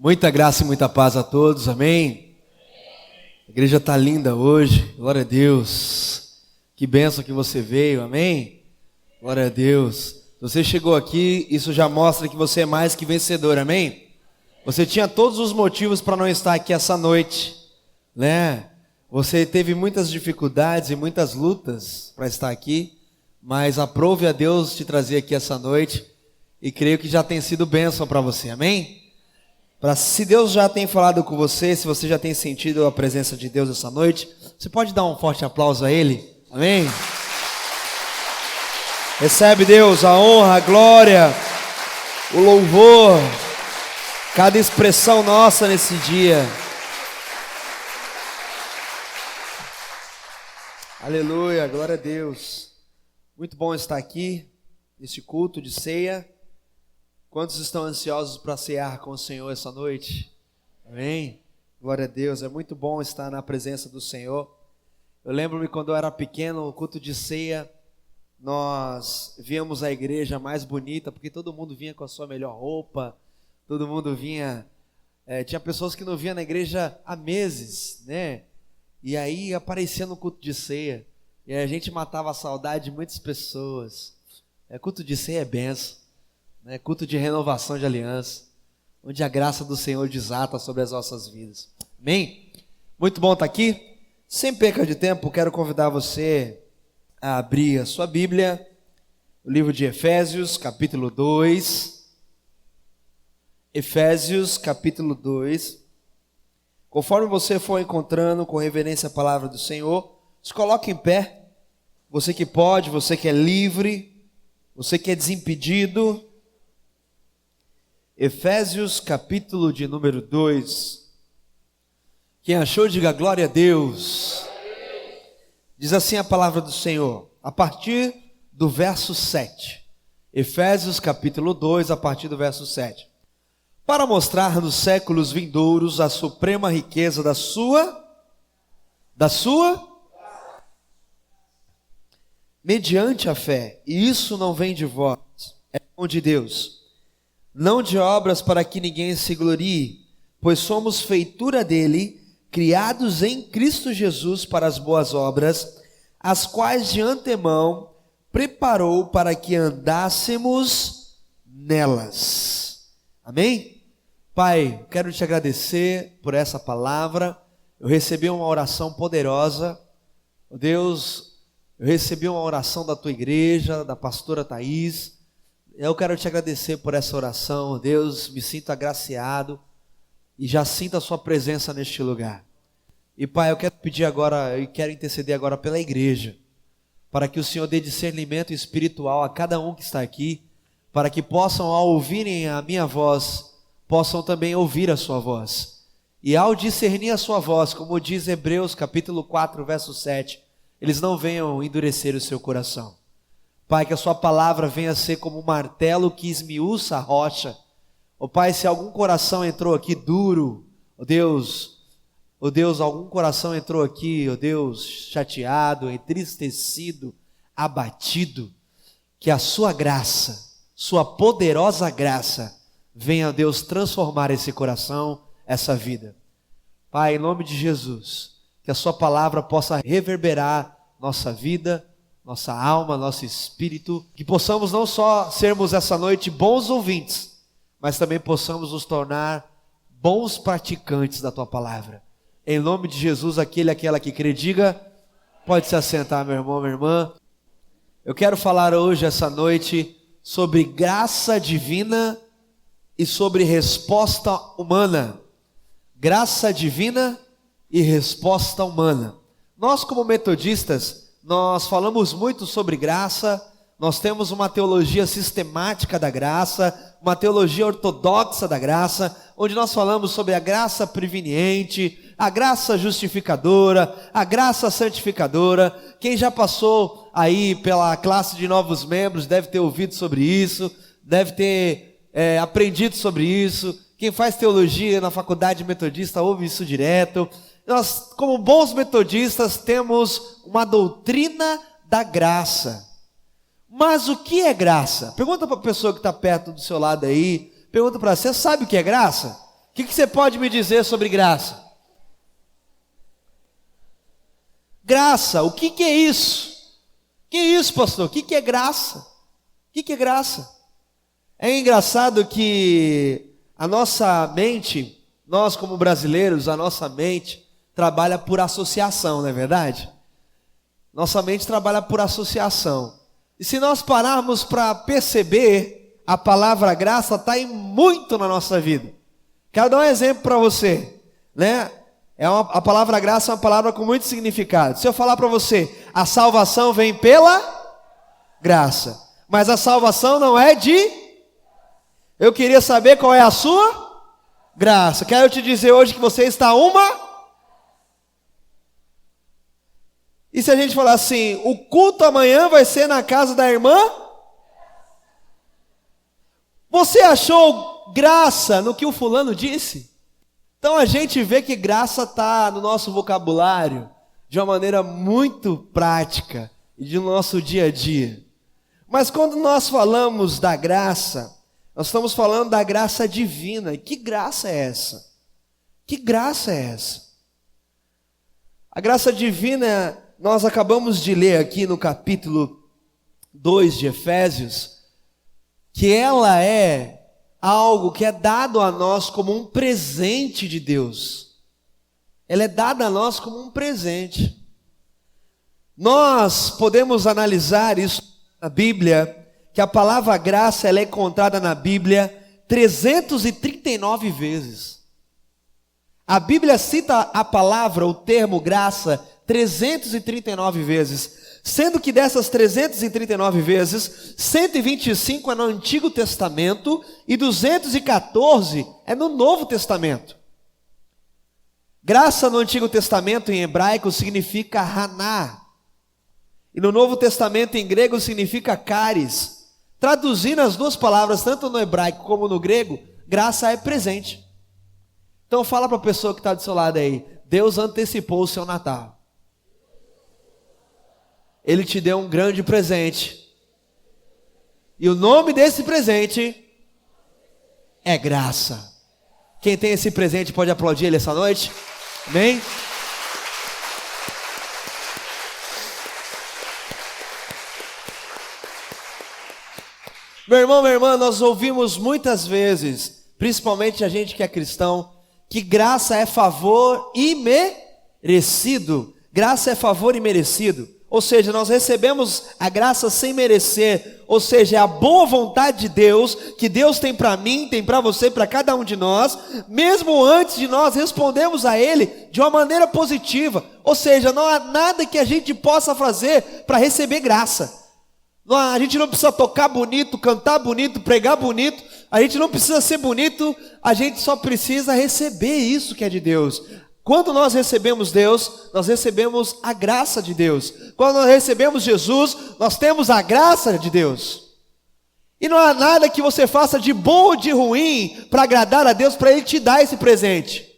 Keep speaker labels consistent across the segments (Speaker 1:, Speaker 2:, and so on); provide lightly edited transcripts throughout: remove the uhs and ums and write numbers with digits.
Speaker 1: Muita graça e muita paz a todos, amém? A igreja está linda hoje, glória a Deus. Que bênção que você veio, amém? Glória a Deus. Se você chegou aqui, isso já mostra que você é mais que vencedor, amém? Você tinha todos os motivos para não estar aqui essa noite, né? Você teve muitas dificuldades e muitas lutas para estar aqui, mas aprove a Deus te trazer aqui essa noite e creio que já tem sido bênção para você, amém? Se Deus já tem falado com você, se você já tem sentido a presença de Deus essa noite, você pode dar um forte aplauso a Ele, amém? Recebe, Deus, a honra, a glória, o louvor, cada expressão nossa nesse dia. Aleluia, glória a Deus. Muito bom estar aqui nesse culto de ceia. Quantos estão ansiosos para cear com o Senhor essa noite? Amém? Glória a Deus, é muito bom estar na presença do Senhor. Eu lembro-me quando eu era pequeno, o culto de ceia, nós víamos a igreja mais bonita, porque todo mundo vinha com a sua melhor roupa, todo mundo vinha, tinha pessoas que não vinham na igreja há meses, né? E aí aparecia no culto de ceia, e a gente matava a saudade de muitas pessoas. Culto de ceia é benção. Culto de renovação de aliança, onde a graça do Senhor desata sobre as nossas vidas, amém? Muito bom estar aqui. Sem perca de tempo, quero convidar você a abrir a sua Bíblia, o livro de Efésios, capítulo 2. Efésios, capítulo 2. Conforme você for encontrando com reverência a palavra do Senhor, se coloque em pé. Você que pode, você que é livre, você que é desimpedido. Efésios, capítulo de número 2. Quem achou, diga glória a Deus. Diz assim a palavra do Senhor, a partir do verso 7. Efésios, capítulo 2, a partir do verso 7. Para mostrar nos séculos vindouros a suprema riqueza da sua, mediante a fé, e isso não vem de vós, é dom de Deus. Não de obras para que ninguém se glorie, pois somos feitura dele, criados em Cristo Jesus para as boas obras, as quais de antemão preparou para que andássemos nelas. Amém? Pai, quero te agradecer por essa palavra. Eu recebi uma oração poderosa. Oh Deus, eu recebi uma oração da tua igreja, da pastora Thaís. Eu quero te agradecer por essa oração, Deus, me sinto agraciado e já sinto a sua presença neste lugar. E Pai, eu quero pedir agora, e quero interceder agora pela igreja, para que o Senhor dê discernimento espiritual a cada um que está aqui, para que possam, ao ouvirem a minha voz, possam também ouvir a sua voz. E ao discernir a sua voz, como diz Hebreus capítulo 4, verso 7, eles não venham endurecer o seu coração. Pai, que a sua palavra venha ser como um martelo que esmiuça a rocha. Pai, se algum coração entrou aqui duro, Deus, algum coração entrou aqui, Deus, chateado, entristecido, abatido, que a sua graça, sua poderosa graça, venha, Deus, transformar esse coração, essa vida. Pai, em nome de Jesus, que a sua palavra possa reverberar nossa vida, nossa alma, nosso espírito, que possamos não só sermos essa noite bons ouvintes, mas também possamos nos tornar bons praticantes da tua palavra. Em nome de Jesus, aquela que crê, diga, pode se assentar, meu irmão, minha irmã. Eu quero falar hoje, essa noite, sobre graça divina e sobre resposta humana. Graça divina e resposta humana. Nós, como metodistas, nós falamos muito sobre graça, nós temos uma teologia sistemática da graça, uma teologia ortodoxa da graça, onde nós falamos sobre a graça preveniente, a graça justificadora, a graça santificadora. Quem já passou aí pela classe de novos membros deve ter ouvido sobre isso, deve ter aprendido sobre isso. Quem faz teologia na faculdade metodista ouve isso direto. Nós, como bons metodistas, temos uma doutrina da graça. Mas o que é graça? Pergunta para a pessoa que está perto do seu lado aí, pergunta para você, sabe o que é graça? O que você pode me dizer sobre graça? Graça, o que é isso? Que é isso, pastor? O que é graça? O que é graça? É engraçado que a nossa mente, nós como brasileiros, a nossa mente trabalha por associação, não é verdade? Nossa mente trabalha por associação. E se nós pararmos para perceber, a palavra graça está em muito na nossa vida. Quero dar um exemplo para você, né? A palavra graça é uma palavra com muito significado. Se eu falar para você, a salvação vem pela graça, mas a salvação não é de... Eu queria saber qual é a sua graça. Quero te dizer hoje que você está uma... E se a gente falar assim, o culto amanhã vai ser na casa da irmã? Você achou graça no que o fulano disse? Então a gente vê que graça está no nosso vocabulário de uma maneira muito prática e de nosso dia a dia. Mas quando nós falamos da graça, nós estamos falando da graça divina. E que graça é essa? Que graça é essa? A graça divina, nós acabamos de ler aqui no capítulo 2 de Efésios, que ela é algo que é dado a nós como um presente de Deus. Ela é dada a nós como um presente. Nós podemos analisar isso na Bíblia, que a palavra graça ela é encontrada na Bíblia 339 vezes. A Bíblia cita a palavra, o termo graça, 339 vezes. Sendo que dessas 339 vezes, 125 é no Antigo Testamento e 214 é no Novo Testamento. Graça no Antigo Testamento em hebraico significa haná. E no Novo Testamento em grego significa charis. Traduzindo as duas palavras, tanto no hebraico como no grego, graça é presente. Então fala para a pessoa que está do seu lado aí, Deus antecipou o seu Natal. Ele te deu um grande presente. E o nome desse presente é graça. Quem tem esse presente pode aplaudir ele essa noite? Amém? Meu irmão, minha irmã, nós ouvimos muitas vezes, principalmente a gente que é cristão, que graça é favor imerecido. Graça é favor imerecido. Ou seja, nós recebemos a graça sem merecer, ou seja, é a boa vontade de Deus, que Deus tem para mim, tem para você, para cada um de nós, mesmo antes de nós respondermos a Ele de uma maneira positiva, ou seja, não há nada que a gente possa fazer para receber graça. A gente não precisa tocar bonito, cantar bonito, pregar bonito, a gente não precisa ser bonito, a gente só precisa receber isso que é de Deus. Quando nós recebemos Deus, nós recebemos a graça de Deus. Quando nós recebemos Jesus, nós temos a graça de Deus. E não há nada que você faça de bom ou de ruim para agradar a Deus, para Ele te dar esse presente.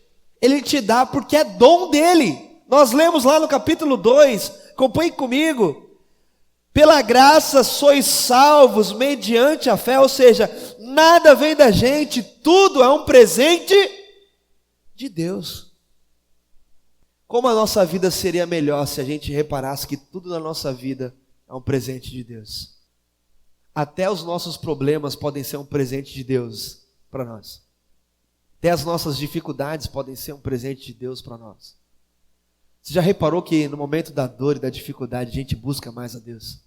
Speaker 1: Ele te dá porque é dom dEle. Nós lemos lá no capítulo 2, acompanhe comigo. Pela graça sois salvos mediante a fé, ou seja, nada vem da gente, tudo é um presente de Deus. Como a nossa vida seria melhor se a gente reparasse que tudo na nossa vida é um presente de Deus. Até os nossos problemas podem ser um presente de Deus para nós. Até as nossas dificuldades podem ser um presente de Deus para nós. Você já reparou que no momento da dor e da dificuldade a gente busca mais a Deus?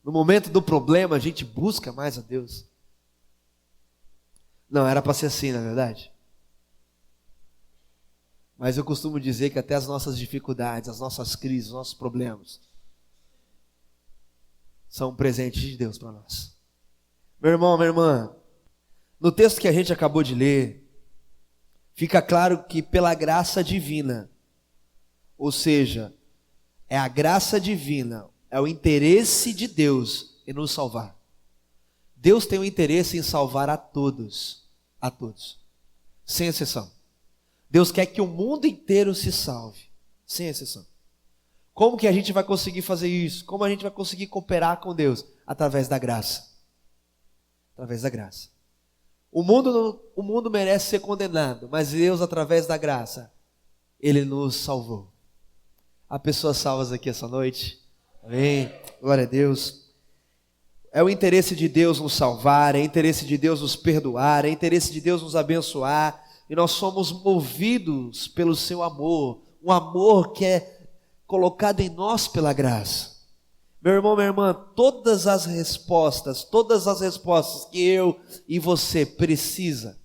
Speaker 1: No momento do problema a gente busca mais a Deus? Não, era para ser assim, na verdade. Mas eu costumo dizer que até as nossas dificuldades, as nossas crises, os nossos problemas são um presente de Deus para nós. Meu irmão, minha irmã, no texto que a gente acabou de ler, fica claro que pela graça divina, ou seja, é a graça divina, é o interesse de Deus em nos salvar. Deus tem o interesse em salvar a todos, sem exceção. Deus quer que o mundo inteiro se salve, sem exceção. Como que a gente vai conseguir fazer isso? Como a gente vai conseguir cooperar com Deus? Através da graça. Através da graça. O mundo merece ser condenado, mas Deus, através da graça, Ele nos salvou. Há pessoas salvas aqui essa noite? Amém? Glória a Deus. É o interesse de Deus nos salvar, é o interesse de Deus nos perdoar, é o interesse de Deus nos abençoar, e nós somos movidos pelo seu amor, um amor que é colocado em nós pela graça. Meu irmão, minha irmã, todas as respostas que eu e você precisa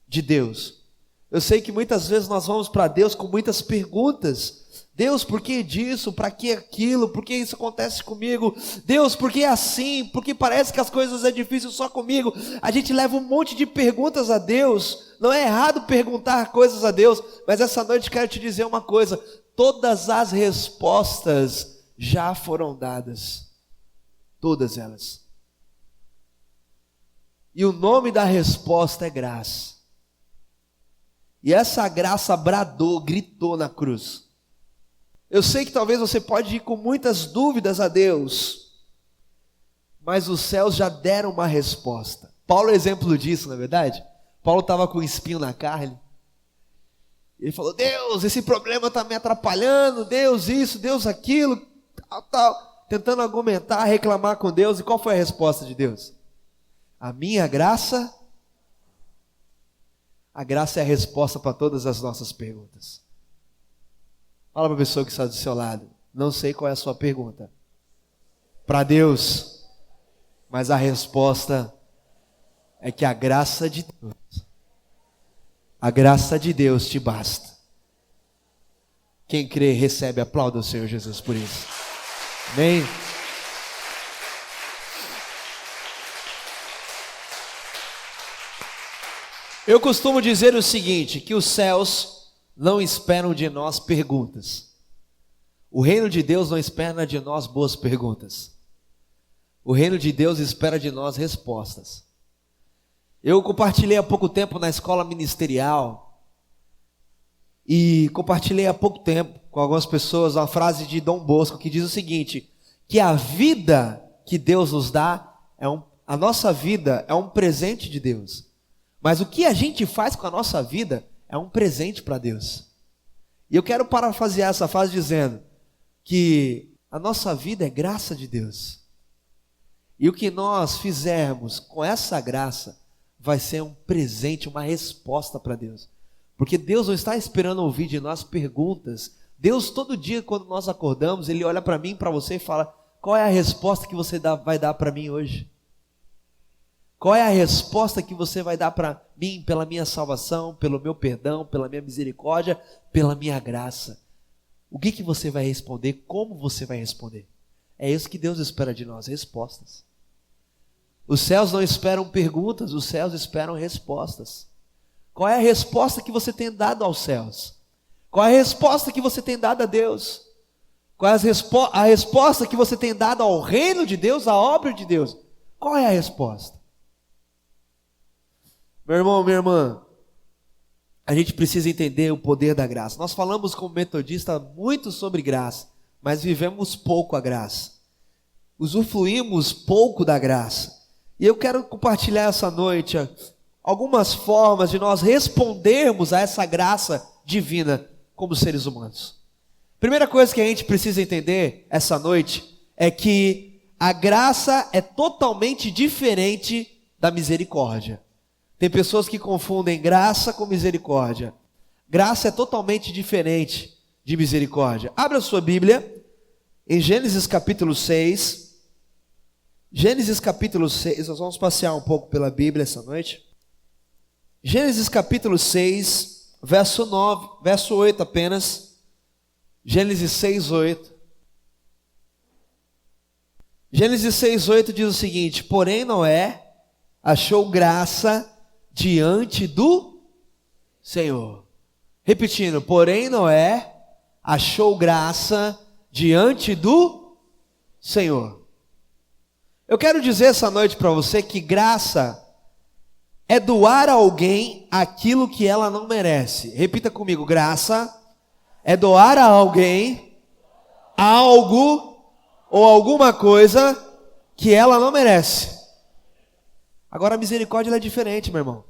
Speaker 1: de Deus. Eu sei que muitas vezes nós vamos para Deus com muitas perguntas. Deus, por que disso? Para que aquilo? Por que isso acontece comigo? Deus, por que é assim? Porque parece que as coisas é difícil só comigo. A gente leva um monte de perguntas a Deus. Não é errado perguntar coisas a Deus, mas essa noite quero te dizer uma coisa: todas as respostas já foram dadas, todas elas. E o nome da resposta é graça. E essa graça gritou na cruz. Eu sei que talvez você pode ir com muitas dúvidas a Deus, mas os céus já deram uma resposta. Paulo é exemplo disso, não é verdade? Paulo estava com um espinho na carne. Ele falou: Deus, esse problema está me atrapalhando, Deus isso, Deus aquilo, tal, tentando argumentar, reclamar com Deus. E qual foi a resposta de Deus? A minha graça. A graça é a resposta para todas as nossas perguntas. Fala para a pessoa que está do seu lado: não sei qual é a sua pergunta para Deus, mas a resposta é que a graça de Deus te basta. Quem crê, recebe, aplauda o Senhor Jesus por isso. Amém? Eu costumo dizer o seguinte, que os céus não esperam de nós perguntas. O reino de Deus não espera de nós boas perguntas. O reino de Deus espera de nós respostas. Eu compartilhei há pouco tempo na escola ministerial e compartilhei há pouco tempo com algumas pessoas uma frase de Dom Bosco que diz o seguinte: que a vida que Deus nos dá, a nossa vida é um presente de Deus, mas o que a gente faz com a nossa vida é um presente para Deus. E eu quero parafrasear essa frase dizendo que a nossa vida é graça de Deus, e o que nós fizermos com essa graça vai ser um presente, uma resposta para Deus. Porque Deus não está esperando ouvir de nós perguntas. Deus, todo dia quando nós acordamos, Ele olha para mim, para você e fala: qual é a resposta que você vai dar para mim hoje? Qual é a resposta que você vai dar para mim pela minha salvação, pelo meu perdão, pela minha misericórdia, pela minha graça? O que você vai responder? Como você vai responder? É isso que Deus espera de nós, respostas. Os céus não esperam perguntas, os céus esperam respostas. Qual é a resposta que você tem dado aos céus? Qual é a resposta que você tem dado a Deus? Qual é a resposta que você tem dado ao reino de Deus, à obra de Deus? Qual é a resposta? Meu irmão, minha irmã, a gente precisa entender o poder da graça. Nós falamos como metodista muito sobre graça, mas vivemos pouco a graça. Usufruímos pouco da graça. E eu quero compartilhar essa noite algumas formas de nós respondermos a essa graça divina como seres humanos. Primeira coisa que a gente precisa entender essa noite é que a graça é totalmente diferente da misericórdia. Tem pessoas que confundem graça com misericórdia. Graça é totalmente diferente de misericórdia. Abra sua Bíblia em Gênesis capítulo 6. Gênesis capítulo 6, nós vamos passear um pouco pela Bíblia essa noite. Gênesis capítulo 6, verso 9, verso 8 apenas. Gênesis 6, 8. Gênesis 6, 8 diz o seguinte: porém Noé achou graça diante do Senhor. Repetindo, porém Noé achou graça diante do Senhor. Eu quero dizer essa noite para você que graça é doar a alguém aquilo que ela não merece. Repita comigo: graça é doar a alguém algo ou alguma coisa que ela não merece. Agora a misericórdia ela é diferente, meu irmão.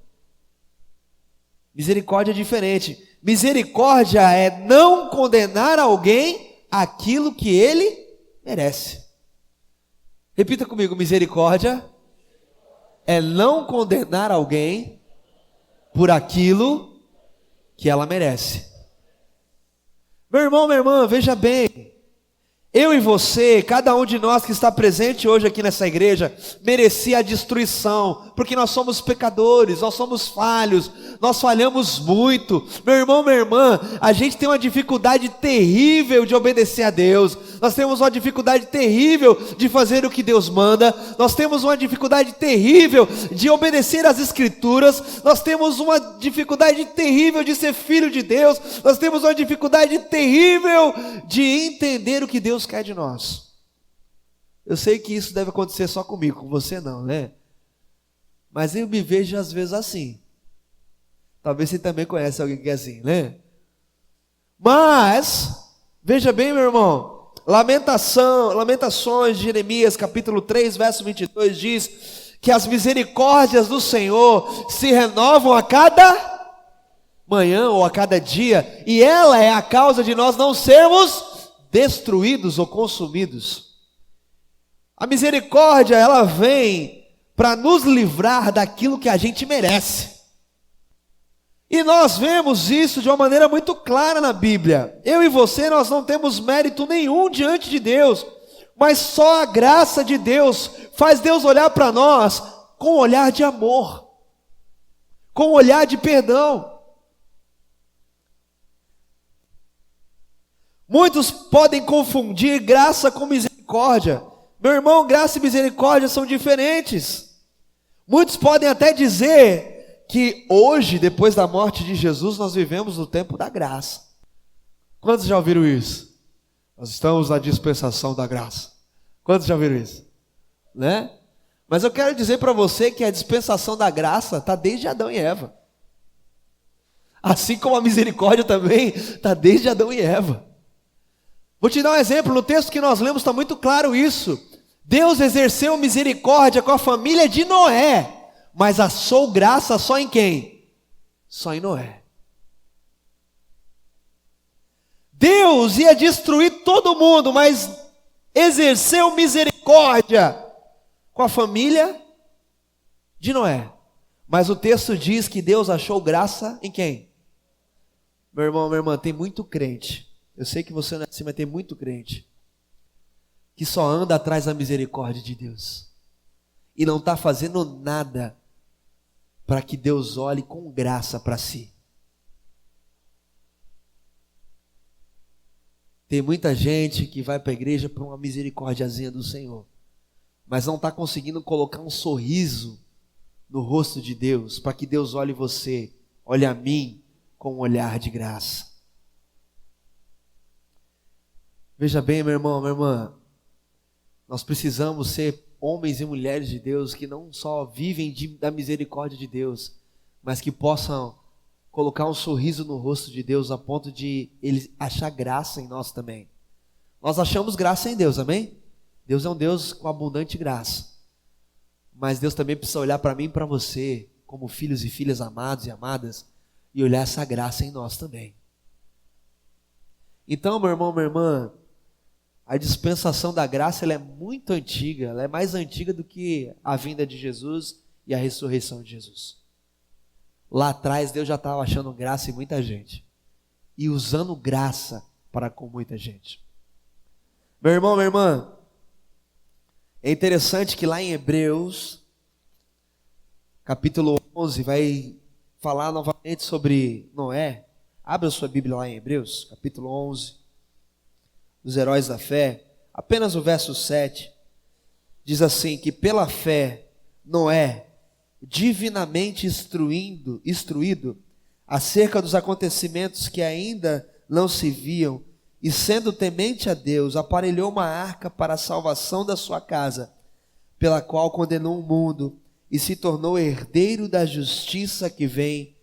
Speaker 1: Misericórdia é diferente. Misericórdia é não condenar alguém aquilo que ele merece. Repita comigo, misericórdia é não condenar alguém por aquilo que ela merece. Meu irmão, minha irmã, veja bem. Eu e você, cada um de nós que está presente hoje aqui nessa igreja, merecia a destruição, porque nós somos pecadores, nós somos falhos, nós falhamos muito. Meu irmão, minha irmã, a gente tem uma dificuldade terrível de obedecer a Deus, nós temos uma dificuldade terrível de fazer o que Deus manda, nós temos uma dificuldade terrível de obedecer às Escrituras, nós temos uma dificuldade terrível de ser filho de Deus, nós temos uma dificuldade terrível de entender o que Deus quer de nós. Eu sei que isso deve acontecer só comigo, com você não, né? Mas eu me vejo às vezes assim. Talvez você também conhece alguém que é assim, né? Mas, veja bem, meu irmão, Lamentações de Jeremias, capítulo 3, verso 22, diz que as misericórdias do Senhor se renovam a cada manhã ou a cada dia, e ela é a causa de nós não sermos destruídos ou consumidos. A misericórdia, ela vem para nos livrar daquilo que a gente merece. E nós vemos isso de uma maneira muito clara na Bíblia. Eu e você, nós não temos mérito nenhum diante de Deus, mas só a graça de Deus faz Deus olhar para nós com um olhar de amor, com um olhar de perdão. Muitos podem confundir graça com misericórdia. Meu irmão, graça e misericórdia são diferentes. Muitos podem até dizer que hoje, depois da morte de Jesus, nós vivemos no tempo da graça. Quantos já ouviram isso? Nós estamos na dispensação da graça. Quantos já ouviram isso? Né? Mas eu quero dizer para você que a dispensação da graça está desde Adão e Eva. Assim como a misericórdia também está desde Adão e Eva. Vou te dar um exemplo, no texto que nós lemos está muito claro isso. Deus exerceu misericórdia com a família de Noé, mas achou graça só em quem? Só em Noé. Deus ia destruir todo mundo, mas exerceu misericórdia com a família de Noé. Mas o texto diz que Deus achou graça em quem? Meu irmão, minha irmã, tem muito crente. Eu sei que você não é assim, mas tem muito crente que só anda atrás da misericórdia de Deus e não está fazendo nada para que Deus olhe com graça para si. Tem muita gente que vai para a igreja por uma misericórdiazinha do Senhor, mas não está conseguindo colocar um sorriso no rosto de Deus, para que Deus olhe você, olhe a mim com um olhar de graça. Veja bem, meu irmão, minha irmã, nós precisamos ser homens e mulheres de Deus que não só vivem da misericórdia de Deus, mas que possam colocar um sorriso no rosto de Deus a ponto de Ele achar graça em nós também. Nós achamos graça em Deus, amém? Deus é um Deus com abundante graça, mas Deus também precisa olhar para mim e para você como filhos e filhas amados e amadas e olhar essa graça em nós também. Então, meu irmão, minha irmã, a dispensação da graça ela é muito antiga, ela é mais antiga do que a vinda de Jesus e a ressurreição de Jesus. Lá atrás Deus já estava achando graça em muita gente e usando graça para com muita gente. Meu irmão, minha irmã, é interessante que lá em Hebreus, capítulo 11, vai falar novamente sobre Noé. Abra sua Bíblia lá em Hebreus, capítulo 11. Dos heróis da fé, apenas o verso 7, diz assim, que pela fé, Noé, divinamente instruído acerca dos acontecimentos que ainda não se viam, e sendo temente a Deus, aparelhou uma arca para a salvação da sua casa, pela qual condenou o mundo, e se tornou herdeiro da justiça que vem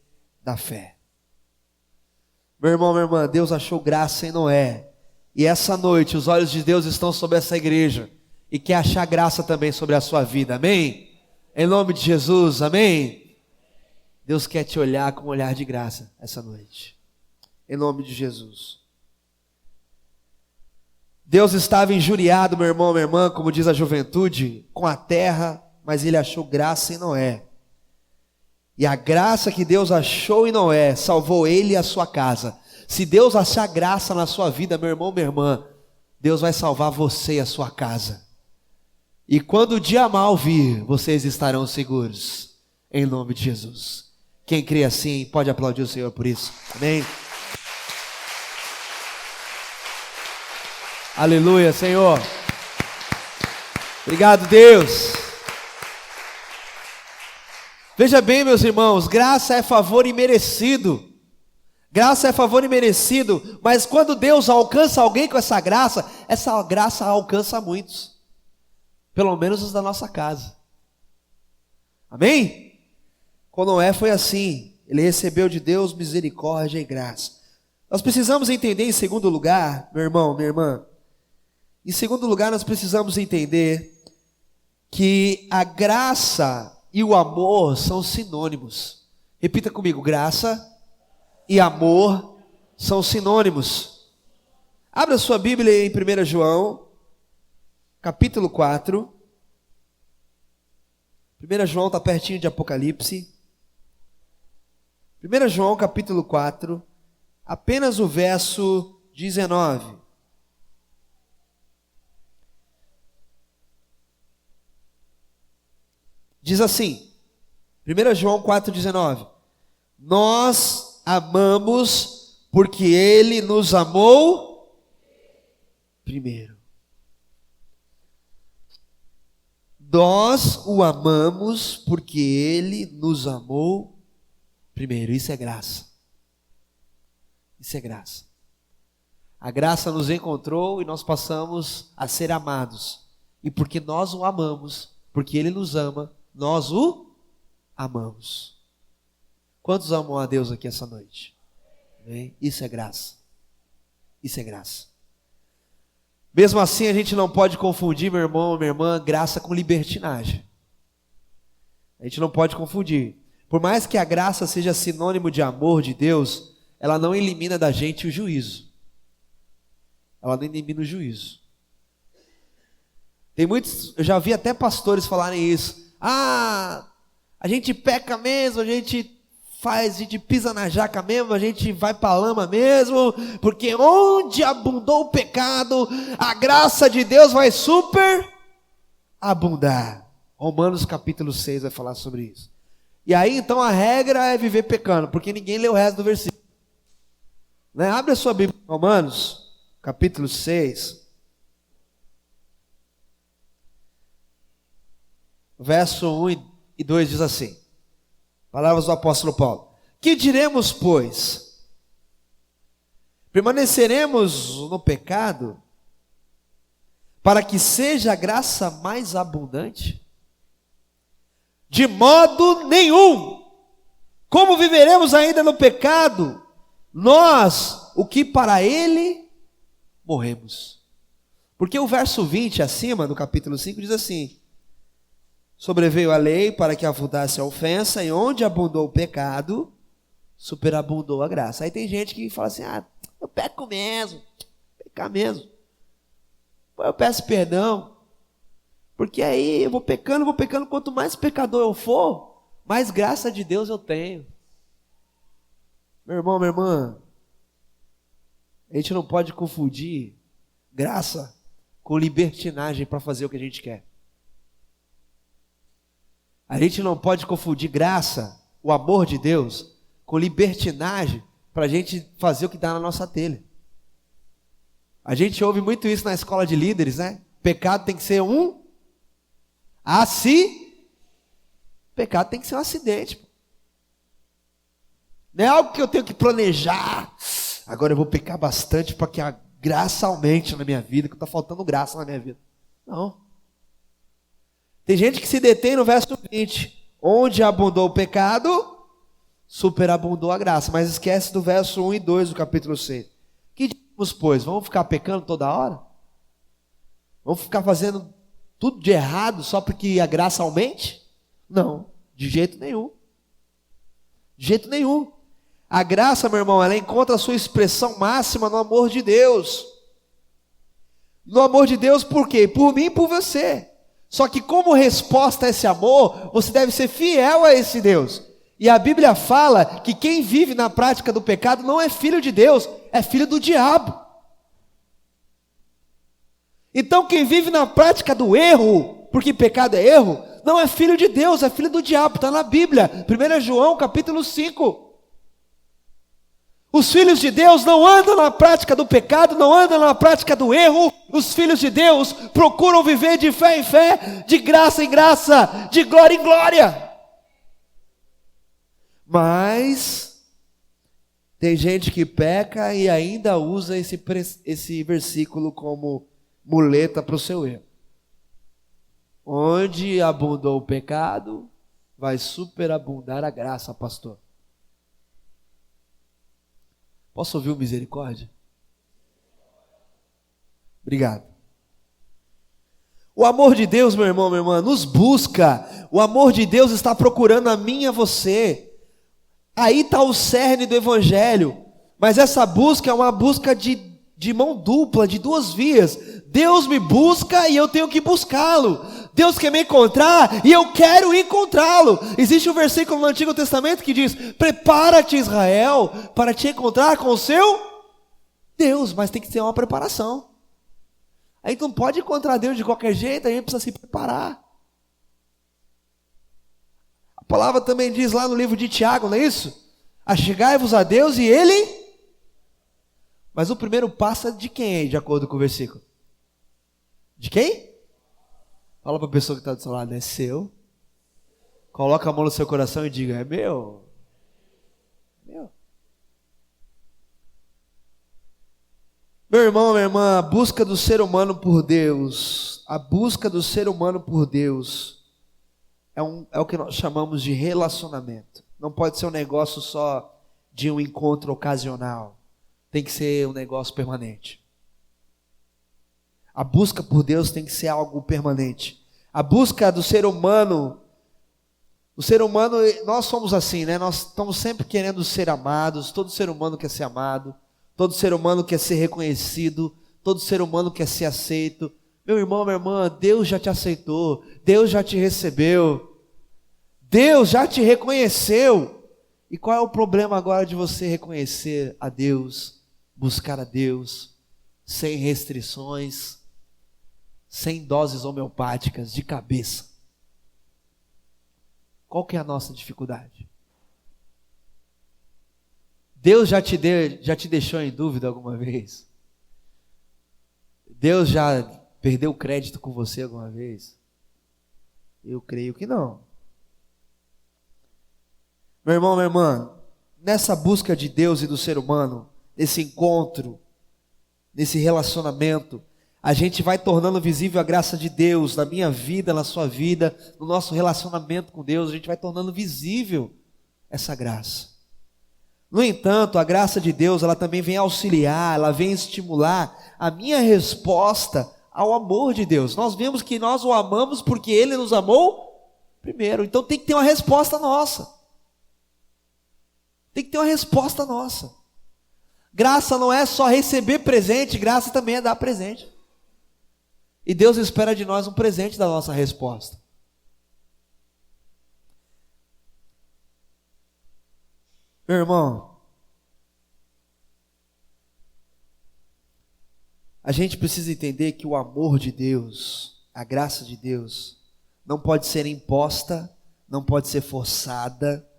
Speaker 1: da fé. Meu irmão, minha irmã, Deus achou graça em Noé, e essa noite os olhos de Deus estão sobre essa igreja e quer achar graça também sobre a sua vida, amém? Em nome de Jesus, amém? Deus quer te olhar com um olhar de graça essa noite. Em nome de Jesus. Deus estava injuriado, meu irmão, minha irmã, como diz a juventude, com a terra, mas ele achou graça em Noé. E a graça que Deus achou em Noé salvou ele e a sua casa. Se Deus achar graça na sua vida, meu irmão, minha irmã, Deus vai salvar você e a sua casa. E quando o dia mal vir, vocês estarão seguros. Em nome de Jesus. Quem crê assim, pode aplaudir o Senhor por isso. Amém? Aleluia, Senhor. Obrigado, Deus. Veja bem, meus irmãos, graça é favor imerecido. Graça é favor imerecido, mas quando Deus alcança alguém com essa graça alcança muitos. Pelo menos os da nossa casa. Amém? Com Noé foi assim. Ele recebeu de Deus misericórdia e graça. Nós precisamos entender, em segundo lugar, meu irmão, minha irmã, em segundo lugar, nós precisamos entender que a graça e o amor são sinônimos. Repita comigo: graça e amor são sinônimos. Abra sua Bíblia em 1 João, capítulo 4. 1 João está pertinho de Apocalipse. 1 João, capítulo 4, apenas o verso 19. Diz assim, 1 João 4,19: nós amamos porque Ele nos amou primeiro. Nós o amamos porque Ele nos amou primeiro. Isso é graça. Isso é graça. A graça nos encontrou e nós passamos a ser amados. E porque nós o amamos, porque Ele nos ama, nós o amamos. Quantos amam a Deus aqui essa noite? Amém? Isso é graça. Isso é graça. Mesmo assim, a gente não pode confundir, meu irmão, minha irmã, graça com libertinagem. A gente não pode confundir. Por mais que a graça seja sinônimo de amor de Deus, ela não elimina da gente o juízo. Ela não elimina o juízo. Tem muitos, eu já vi até pastores falarem isso. A gente peca mesmo, a gente pisa na jaca mesmo, a gente vai para a lama mesmo, porque onde abundou o pecado, a graça de Deus vai super abundar. Romanos capítulo 6 vai falar sobre isso. E aí então a regra é viver pecando, porque ninguém lê o resto do versículo. Né? Abre a sua Bíblia, Romanos capítulo 6. Verso 1 e 2 diz assim, palavras do apóstolo Paulo: que diremos, pois? Permaneceremos no pecado para que seja a graça mais abundante? De modo nenhum. Como viveremos ainda no pecado, nós, o que para ele morremos? Porque o verso 20 acima do capítulo 5 diz assim: sobreveio a lei para que abundasse a ofensa, e onde abundou o pecado, superabundou a graça. Aí tem gente que fala assim: eu peco mesmo, pecar mesmo. Eu peço perdão, porque aí eu vou pecando, quanto mais pecador eu for, mais graça de Deus eu tenho. Meu irmão, minha irmã, a gente não pode confundir graça com libertinagem para fazer o que a gente quer. A gente não pode confundir graça, o amor de Deus, com libertinagem para a gente fazer o que dá na nossa telha. A gente ouve muito isso na escola de líderes, né? Pecado tem que ser pecado tem que ser um acidente. Não é algo que eu tenho que planejar. Agora eu vou pecar bastante para que a graça aumente na minha vida, que está faltando graça na minha vida. Não. Tem gente que se detém no verso 20. Onde abundou o pecado, superabundou a graça. Mas esquece do verso 1 e 2 do capítulo 6. Que diremos, pois? Vamos ficar pecando toda hora? Vamos ficar fazendo tudo de errado só para que a graça aumente? Não, de jeito nenhum. De jeito nenhum. A graça, meu irmão, ela encontra a sua expressão máxima no amor de Deus. No amor de Deus por quê? Por mim e por você. Só que como resposta a esse amor, você deve ser fiel a esse Deus. E a Bíblia fala que quem vive na prática do pecado não é filho de Deus, é filho do diabo. Então quem vive na prática do erro, porque pecado é erro, não é filho de Deus, é filho do diabo, está na Bíblia, 1 João capítulo 5. Os filhos de Deus não andam na prática do pecado, não andam na prática do erro. Os filhos de Deus procuram viver de fé em fé, de graça em graça, de glória em glória. Mas tem gente que peca e ainda usa esse versículo como muleta para o seu erro. Onde abundou o pecado, vai superabundar a graça, pastor. Posso ouvir o misericórdia? Obrigado. O amor de Deus, meu irmão, minha irmã, nos busca. O amor de Deus está procurando a mim e a você. Aí está o cerne do evangelho. Mas essa busca é uma busca de mão dupla, de duas vias. Deus me busca e eu tenho que buscá-lo. Deus quer me encontrar e eu quero encontrá-lo. Existe um versículo no Antigo Testamento que diz: prepara-te, Israel, para te encontrar com o seu Deus. Mas tem que ter uma preparação. A gente não pode encontrar Deus de qualquer jeito, a gente precisa se preparar. A palavra também diz lá no livro de Tiago, não é isso? Achegai-vos a Deus e Ele... Mas o primeiro passo é de quem aí, de acordo com o versículo? De quem? Fala para a pessoa que está do seu lado: é seu. Coloca a mão no seu coração e diga: é meu. Meu. Meu irmão, minha irmã, a busca do ser humano por Deus, a busca do ser humano por Deus é o que nós chamamos de relacionamento. Não pode ser um negócio só de um encontro ocasional. Tem que ser um negócio permanente. A busca por Deus tem que ser algo permanente. A busca do ser humano, o ser humano, nós somos assim, né? Nós estamos sempre querendo ser amados. Todo ser humano quer ser amado. Todo ser humano quer ser reconhecido. Todo ser humano quer ser aceito. Meu irmão, minha irmã, Deus já te aceitou. Deus já te recebeu. Deus já te reconheceu. E qual é o problema agora de você reconhecer a Deus, buscar a Deus, sem restrições, sem doses homeopáticas, de cabeça? Qual que é a nossa dificuldade? Deus já te deixou em dúvida alguma vez? Deus já perdeu o crédito com você alguma vez? Eu creio que não. Meu irmão, minha irmã, nessa busca de Deus e do ser humano, nesse encontro, nesse relacionamento, a gente vai tornando visível a graça de Deus na minha vida, na sua vida, no nosso relacionamento com Deus. A gente vai tornando visível essa graça. No entanto, a graça de Deus, ela também vem auxiliar, ela vem estimular a minha resposta ao amor de Deus. Nós vemos que nós o amamos porque Ele nos amou primeiro. Então tem que ter uma resposta nossa. Tem que ter uma resposta nossa. Graça não é só receber presente, graça também é dar presente. E Deus espera de nós um presente da nossa resposta. Meu irmão, a gente precisa entender que o amor de Deus, a graça de Deus, não pode ser imposta, não pode ser forçada,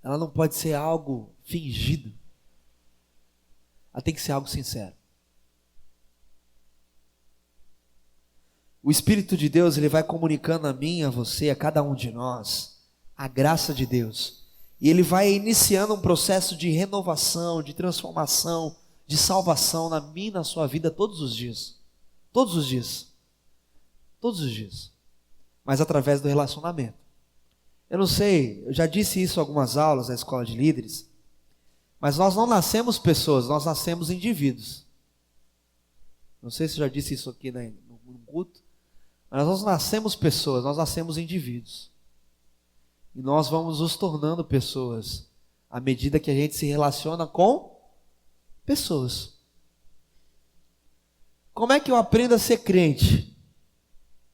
Speaker 1: ela não pode ser algo fingido. Ela tem que ser algo sincero. O Espírito de Deus, ele vai comunicando a mim, a você, a cada um de nós, a graça de Deus. E ele vai iniciando um processo de renovação, de transformação, de salvação na minha e na sua vida todos os dias. Todos os dias. Todos os dias. Mas através do relacionamento. Eu não sei, eu já disse isso em algumas aulas na escola de líderes, mas nós não nascemos pessoas, nós nascemos indivíduos. Não sei se eu já disse isso aqui no culto, mas nós nascemos pessoas, nós nascemos indivíduos. E nós vamos nos tornando pessoas à medida que a gente se relaciona com pessoas. Como é que eu aprendo a ser crente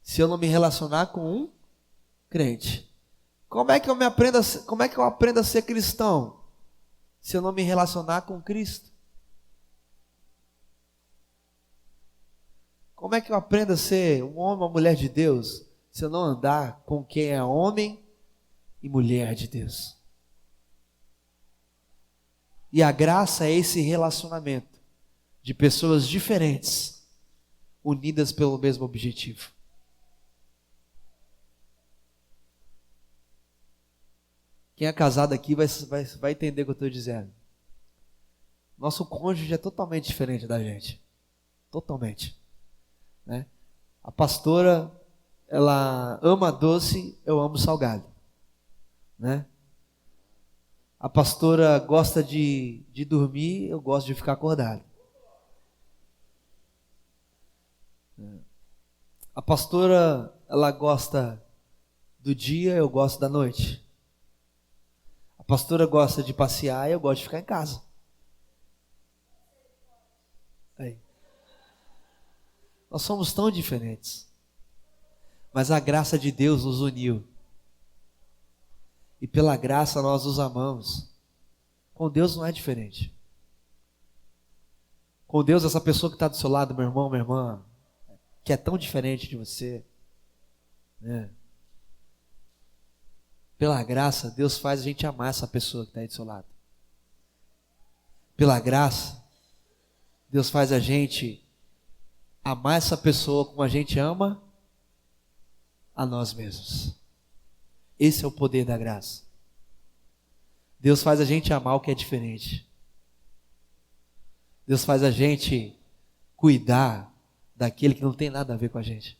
Speaker 1: se eu não me relacionar com um crente? Como é que eu aprendo a ser cristão se eu não me relacionar com Cristo? Como é que eu aprendo a ser um homem ou uma mulher de Deus se eu não andar com quem é homem e mulher de Deus? E a graça é esse relacionamento de pessoas diferentes, unidas pelo mesmo objetivo. Quem é casado aqui vai entender o que eu estou dizendo. Nosso cônjuge é totalmente diferente da gente. Totalmente. Né? A pastora, ela ama doce, eu amo salgado. Né? A pastora gosta de dormir, eu gosto de ficar acordado. A pastora, ela gosta do dia, eu gosto da noite. A pastora gosta de passear, eu gosto de ficar em casa. Aí. Nós somos tão diferentes, mas a graça de Deus nos uniu. E pela graça nós nos amamos. Com Deus não é diferente. Com Deus, essa pessoa que está do seu lado, meu irmão, minha irmã, que é tão diferente de você, né? Pela graça, Deus faz a gente amar essa pessoa que está aí do seu lado. Pela graça, Deus faz a gente amar essa pessoa como a gente ama a nós mesmos. Esse é o poder da graça. Deus faz a gente amar o que é diferente. Deus faz a gente cuidar daquele que não tem nada a ver com a gente.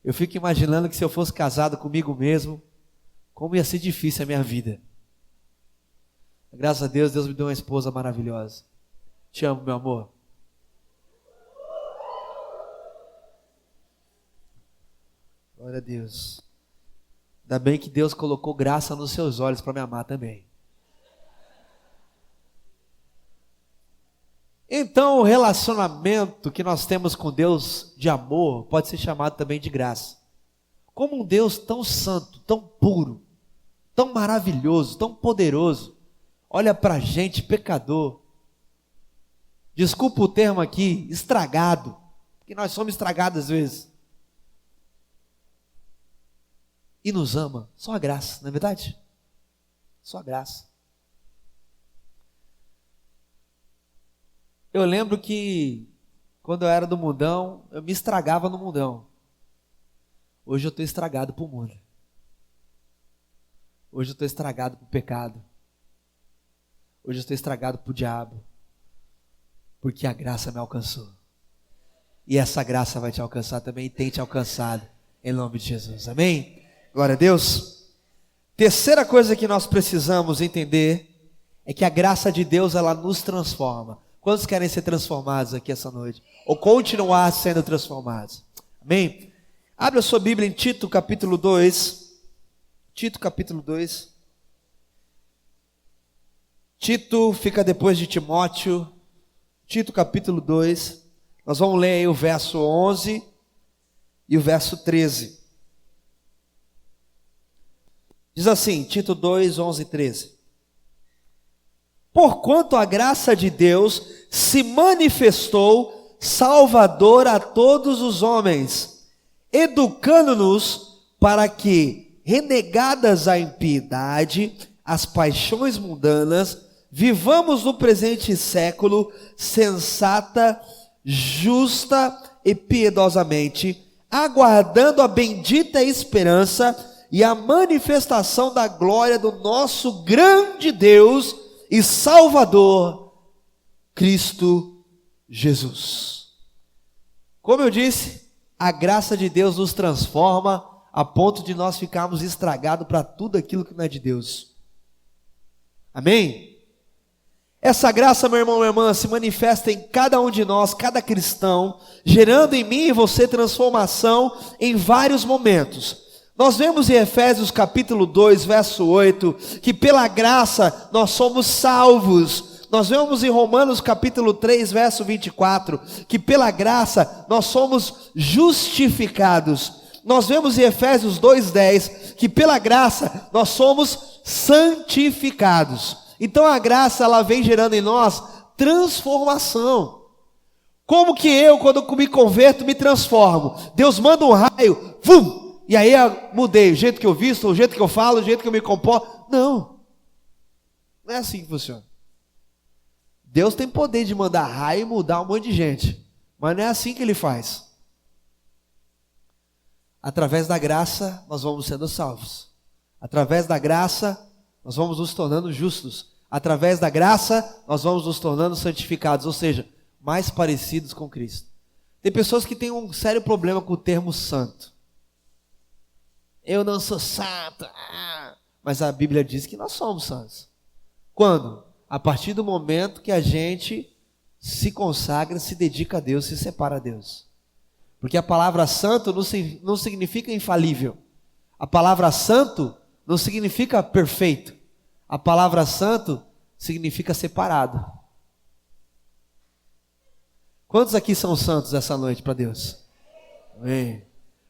Speaker 1: Eu fico imaginando que se eu fosse casado comigo mesmo, como ia ser difícil a minha vida. Graças a Deus, Deus me deu uma esposa maravilhosa. Te amo, meu amor. Glória a Deus. Ainda bem que Deus colocou graça nos seus olhos para me amar também. Então, o relacionamento que nós temos com Deus de amor pode ser chamado também de graça. Como um Deus tão santo, tão puro, tão maravilhoso, tão poderoso, olha para a gente, pecador. Desculpa o termo aqui, estragado, porque nós somos estragados às vezes. E nos ama, só a graça, não é verdade? Só a graça. Eu lembro que quando eu era do mundão, eu me estragava no mundão. Hoje eu estou estragado para o mundo. Hoje eu estou estragado para o pecado. Hoje eu estou estragado para o diabo. Porque a graça me alcançou. E essa graça vai te alcançar também e tem te alcançado. Em nome de Jesus, amém? Glória a Deus. Terceira coisa que nós precisamos entender é que a graça de Deus, ela nos transforma. Quantos querem ser transformados aqui essa noite? Ou continuar sendo transformados? Amém? Abre a sua Bíblia em Tito capítulo 2. Tito capítulo 2. Tito fica depois de Timóteo. Tito capítulo 2. Nós vamos ler aí o verso 11 e o verso 13. Diz assim, Tito 2, 11 e 13. Porquanto a graça de Deus se manifestou salvadora a todos os homens, educando-nos para que, renegadas a impiedade, as paixões mundanas, vivamos no presente século sensata, justa e piedosamente, aguardando a bendita esperança e a manifestação da glória do nosso grande Deus e Salvador, Cristo Jesus. Como eu disse, a graça de Deus nos transforma a ponto de nós ficarmos estragados para tudo aquilo que não é de Deus. Amém? Essa graça, meu irmão, minha irmã, se manifesta em cada um de nós, cada cristão, gerando em mim e você transformação em vários momentos. Nós vemos em Efésios capítulo 2, verso 8, que pela graça nós somos salvos. Nós vemos em Romanos capítulo 3, verso 24, que pela graça nós somos justificados. Nós vemos em Efésios 2:10, que pela graça nós somos santificados. Então a graça, ela vem gerando em nós transformação. Como que eu, quando me converto, me transformo? Deus manda um raio, vum! E aí eu mudei, o jeito que eu visto, o jeito que eu falo, o jeito que eu me comporto. Não é assim que funciona. Deus tem poder de mandar raio e mudar um monte de gente, mas não é assim que Ele faz. Através da graça nós vamos sendo salvos. Através da graça nós vamos nos tornando justos. Através da graça nós vamos nos tornando santificados, ou seja, mais parecidos com Cristo. Tem pessoas que têm um sério problema com o termo santo. Eu não sou santo, mas a Bíblia diz que nós somos santos. Quando? A partir do momento que a gente se consagra, se dedica a Deus, se separa a Deus. Porque a palavra santo não significa infalível. A palavra santo não significa perfeito. A palavra santo significa separado. Quantos aqui são santos essa noite para Deus? Amém.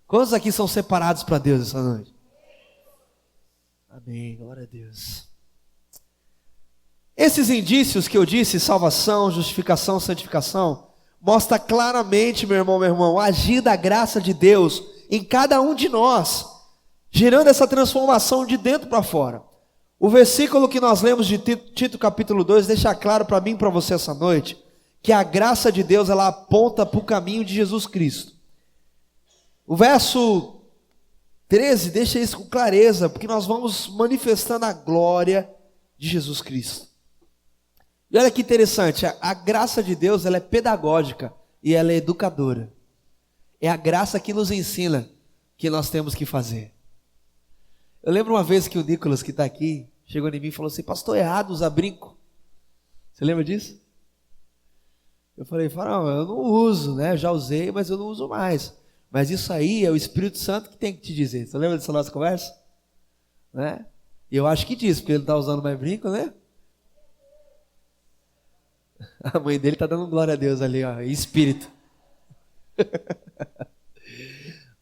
Speaker 1: Quantos aqui são separados para Deus essa noite? Amém, glória a Deus. Esses indícios que eu disse, salvação, justificação, santificação, mostra claramente, meu irmão, a agir da graça de Deus em cada um de nós, gerando essa transformação de dentro para fora. O versículo que nós lemos de Tito capítulo 2 deixa claro para mim e para você essa noite, que a graça de Deus, ela aponta para o caminho de Jesus Cristo. O verso 13 deixa isso com clareza, porque nós vamos manifestando a glória de Jesus Cristo. E olha que interessante, a graça de Deus, ela é pedagógica e ela é educadora. É a graça que nos ensina que nós temos que fazer. Eu lembro uma vez que o Nicolas, que está aqui, chegou em mim e falou assim: pastor, é errado usar brinco. Você lembra disso? Eu falei, não, eu não uso, né? Eu já usei, mas eu não uso mais. Mas isso aí é o Espírito Santo que tem que te dizer. Você lembra dessa nossa conversa? Né? E eu acho que diz, porque ele não está usando mais brinco, né? A mãe dele está dando glória a Deus ali, ó, em espírito.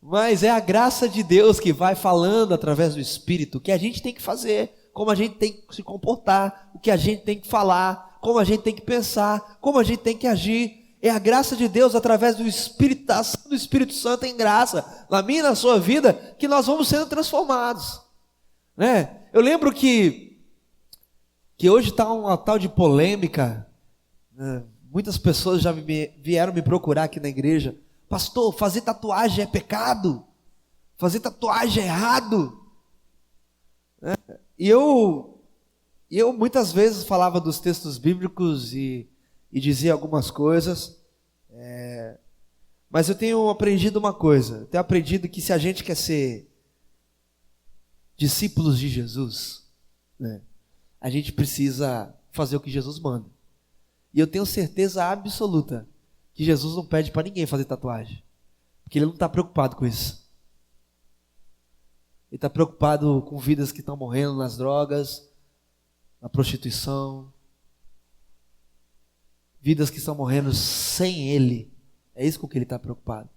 Speaker 1: Mas é a graça de Deus que vai falando através do Espírito o que a gente tem que fazer, como a gente tem que se comportar, o que a gente tem que falar, como a gente tem que pensar, como a gente tem que agir. É a graça de Deus através do Espírito, da ação do Espírito Santo em graça, na minha e na sua vida, que nós vamos sendo transformados. Né? Eu lembro que hoje está uma tal de polêmica, né? Muitas pessoas já vieram me procurar aqui na igreja: pastor, fazer tatuagem é pecado, fazer tatuagem é errado. Né? E eu muitas vezes falava dos textos bíblicos e dizia algumas coisas, mas eu tenho aprendido uma coisa, eu tenho aprendido que se a gente quer ser discípulos de Jesus, né, a gente precisa fazer o que Jesus manda. E eu tenho certeza absoluta que Jesus não pede para ninguém fazer tatuagem, porque Ele não está preocupado com isso. Ele está preocupado com vidas que estão morrendo nas drogas, na prostituição, vidas que estão morrendo sem Ele. É isso com que Ele está preocupado.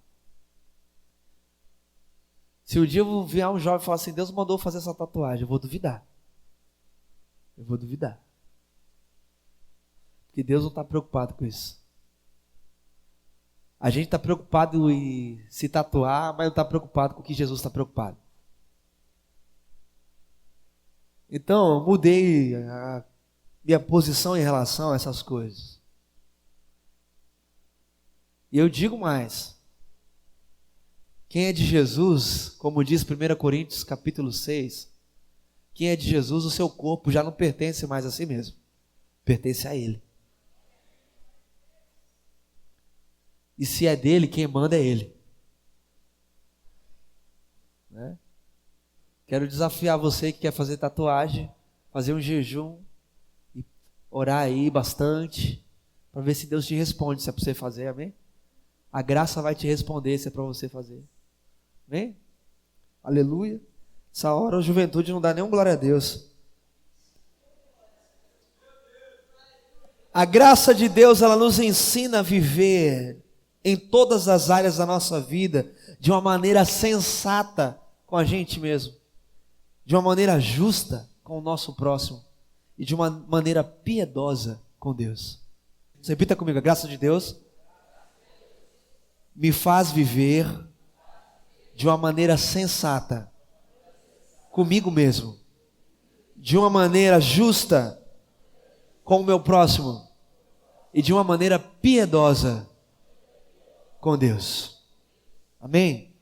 Speaker 1: Se um dia eu vier um jovem e falar assim: Deus mandou fazer essa tatuagem, eu vou duvidar. Eu vou duvidar. Porque Deus não está preocupado com isso. A gente está preocupado em se tatuar, mas não está preocupado com o que Jesus está preocupado. Então, eu mudei a minha posição em relação a essas coisas. E eu digo mais: quem é de Jesus, como diz 1 Coríntios capítulo 6, quem é de Jesus, o seu corpo já não pertence mais a si mesmo, pertence a Ele. E se é dele, quem manda é Ele. Né? Quero desafiar você que quer fazer tatuagem, fazer um jejum e orar aí bastante, para ver se Deus te responde, se é para você fazer, amém? A graça vai te responder se é para você fazer. Amém? Aleluia. Essa hora a juventude não dá nem um glória a Deus. A graça de Deus, ela nos ensina a viver em todas as áreas da nossa vida de uma maneira sensata com a gente mesmo, de uma maneira justa com o nosso próximo e de uma maneira piedosa com Deus. Você repita comigo: a graça de Deus me faz viver de uma maneira sensata comigo mesmo, de uma maneira justa com o meu próximo e de uma maneira piedosa com Deus. Amém?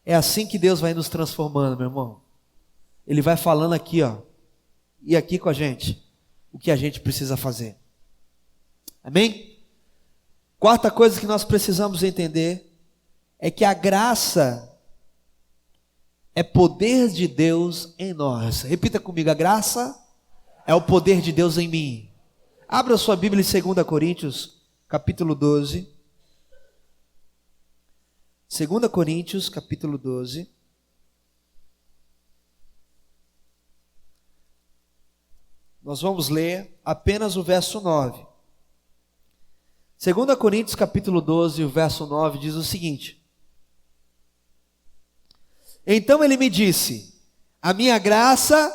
Speaker 1: É assim que Deus vai nos transformando, meu irmão. Ele vai falando aqui, ó, e aqui com a gente, o que a gente precisa fazer. Amém? Quarta coisa que nós precisamos entender é que a graça é poder de Deus em nós. Repita comigo: a graça é o poder de Deus em mim. Abra sua Bíblia em 2 Coríntios, capítulo 12. 2 Coríntios, capítulo 12. Nós vamos ler apenas o verso 9. 2 Coríntios, capítulo 12, o verso 9 diz o seguinte: então ele me disse: a minha graça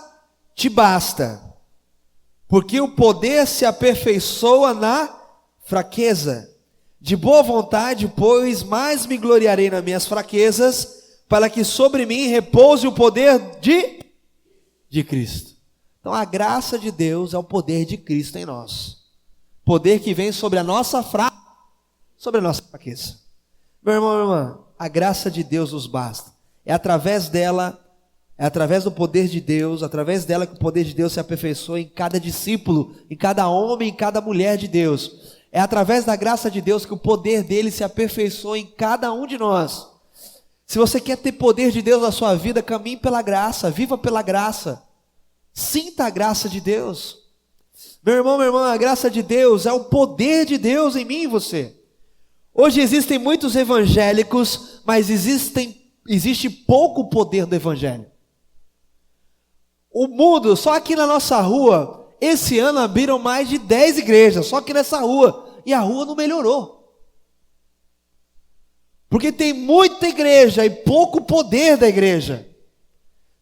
Speaker 1: te basta, porque o poder se aperfeiçoa na fraqueza. De boa vontade, pois, mais me gloriarei nas minhas fraquezas, para que sobre mim repouse o poder de Cristo. Então a graça de Deus é o poder de Cristo em nós. Poder que vem sobre a nossa fraqueza. Meu irmão, minha irmã, a graça de Deus nos basta. É através dela, é através do poder de Deus, através dela que o poder de Deus se aperfeiçoa em cada discípulo, em cada homem, em cada mulher de Deus. É através da graça de Deus que o poder dele se aperfeiçoa em cada um de nós. Se você quer ter poder de Deus na sua vida, caminhe pela graça, viva pela graça. Sinta a graça de Deus. Meu irmão, minha irmã, a graça de Deus é o poder de Deus em mim e você. Hoje existem muitos evangélicos, mas existe pouco poder do evangelho. O mundo, só aqui na nossa rua, esse ano abriram mais de 10 igrejas, só aqui nessa rua, e a rua não melhorou. Porque tem muita igreja e pouco poder da igreja.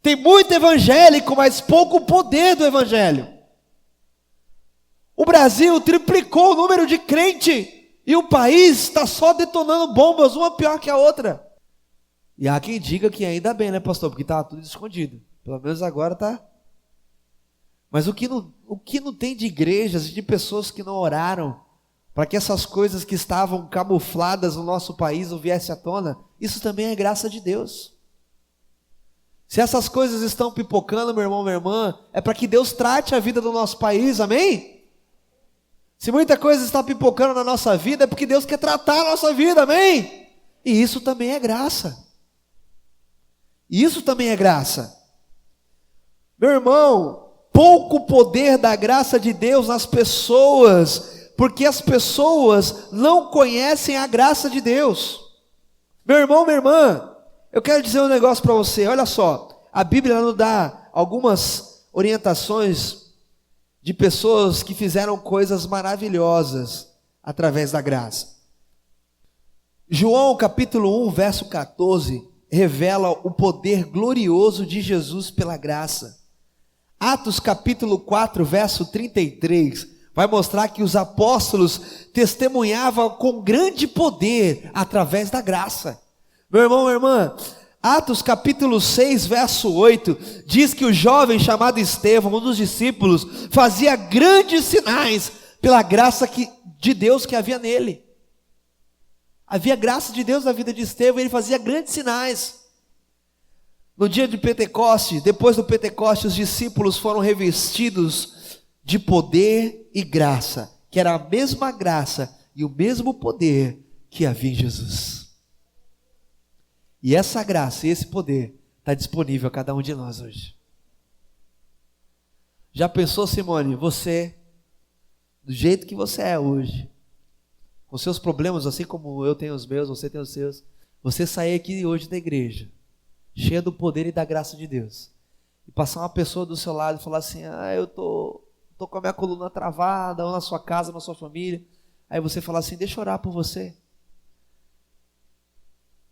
Speaker 1: Tem muito evangélico, mas pouco poder do evangelho. O Brasil triplicou o número de crente, e o país está só detonando bombas, uma pior que a outra. E há quem diga que ainda bem, né, pastor? Porque estava tudo escondido. Pelo menos agora está. Mas o que não tem de igrejas e de pessoas que não oraram para que essas coisas que estavam camufladas no nosso país não viessem à tona, isso também é graça de Deus. Se essas coisas estão pipocando, meu irmão, minha irmã, é para que Deus trate a vida do nosso país, amém? Se muita coisa está pipocando na nossa vida, é porque Deus quer tratar a nossa vida, amém? E isso também é graça. Isso também é graça. Meu irmão, pouco poder da graça de Deus nas pessoas, porque as pessoas não conhecem a graça de Deus. Meu irmão, minha irmã, eu quero dizer um negócio para você, olha só, a Bíblia nos dá algumas orientações de pessoas que fizeram coisas maravilhosas através da graça. João capítulo 1, verso 14, revela o poder glorioso de Jesus pela graça. Atos capítulo 4, verso 33, vai mostrar que os apóstolos testemunhavam com grande poder através da graça. Meu irmão, minha irmã, Atos capítulo 6, verso 8, diz que o jovem chamado Estevão, um dos discípulos, fazia grandes sinais pela graça de Deus que havia nele. Havia graça de Deus na vida de Estevão, e ele fazia grandes sinais. No dia de Pentecoste, depois do Pentecoste, os discípulos foram revestidos de poder e graça, que era a mesma graça e o mesmo poder que havia em Jesus. E essa graça e esse poder está disponível a cada um de nós hoje. Já pensou, Simone, você, do jeito que você é hoje, com seus problemas, assim como eu tenho os meus, você tem os seus, você sair aqui hoje da igreja, cheia do poder e da graça de Deus, e passar uma pessoa do seu lado e falar assim: eu tô com a minha coluna travada, ou na sua casa, na sua família, aí você falar assim: deixa eu orar por você.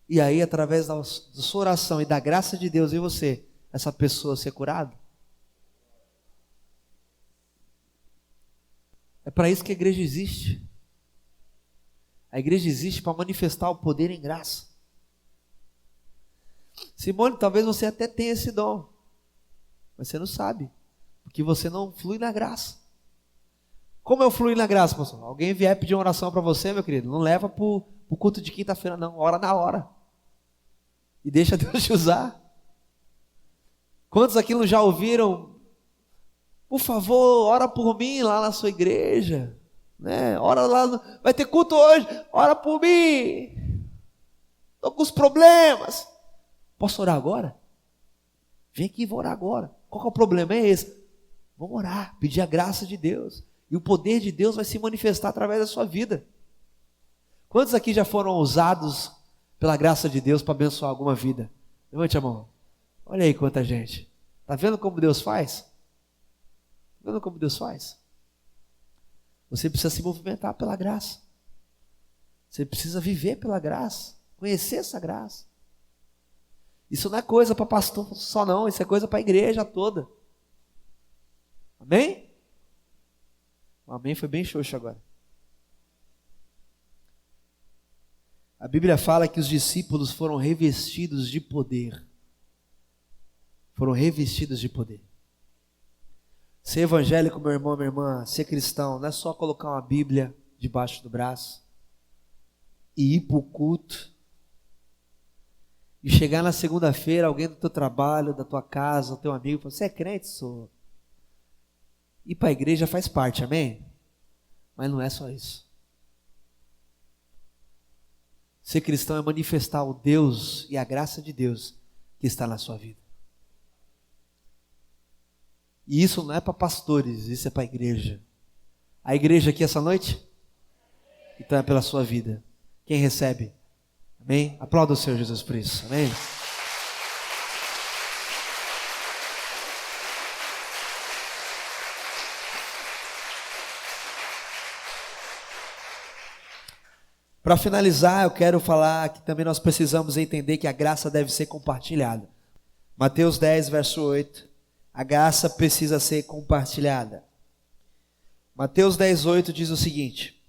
Speaker 1: E aí, através da sua oração e da graça de Deus em você, essa pessoa ser curada. É para isso que a igreja existe. A igreja existe para manifestar o poder em graça. Simone, talvez você até tenha esse dom, mas você não sabe, porque você não flui na graça. Como eu fluo na graça, pastor? Alguém vier pedir uma oração para você, meu querido, não leva para o culto de quinta-feira não, ora na hora. E deixa Deus te usar. Quantos aqui não já ouviram: por favor, ora por mim lá na sua igreja, né? Ora lá, vai ter culto hoje, ora por mim, estou com os problemas. Posso orar agora? Vem aqui, vou orar agora. Qual que é o problema? É esse. Vamos orar, pedir a graça de Deus, e o poder de Deus vai se manifestar através da sua vida. Quantos aqui já foram usados pela graça de Deus para abençoar alguma vida? Levante a mão. Olha aí quanta gente. Está vendo como Deus faz? Está vendo como Deus faz? Você precisa se movimentar pela graça. Você precisa viver pela graça, conhecer essa graça. Isso não é coisa para pastor só não, isso é coisa para a igreja toda. Amém? O amém foi bem xoxo agora. A Bíblia fala que os discípulos foram revestidos de poder. Foram revestidos de poder. Ser evangélico, meu irmão, minha irmã, ser cristão, não é só colocar uma Bíblia debaixo do braço e ir para o culto e chegar na segunda-feira, alguém do teu trabalho, da tua casa, o teu amigo, fala: você é crente? Sou. Ir para a igreja faz parte, amém? Mas não é só isso. Ser cristão é manifestar o Deus e a graça de Deus que está na sua vida. E isso não é para pastores, isso é para a igreja. A igreja aqui essa noite? Então é pela sua vida. Quem recebe? Amém? Aplauda o Senhor Jesus por isso. Amém? Para finalizar, eu quero falar que também nós precisamos entender que a graça deve ser compartilhada. Mateus 10, verso 8. A graça precisa ser compartilhada. Mateus 10, 8 diz o seguinte: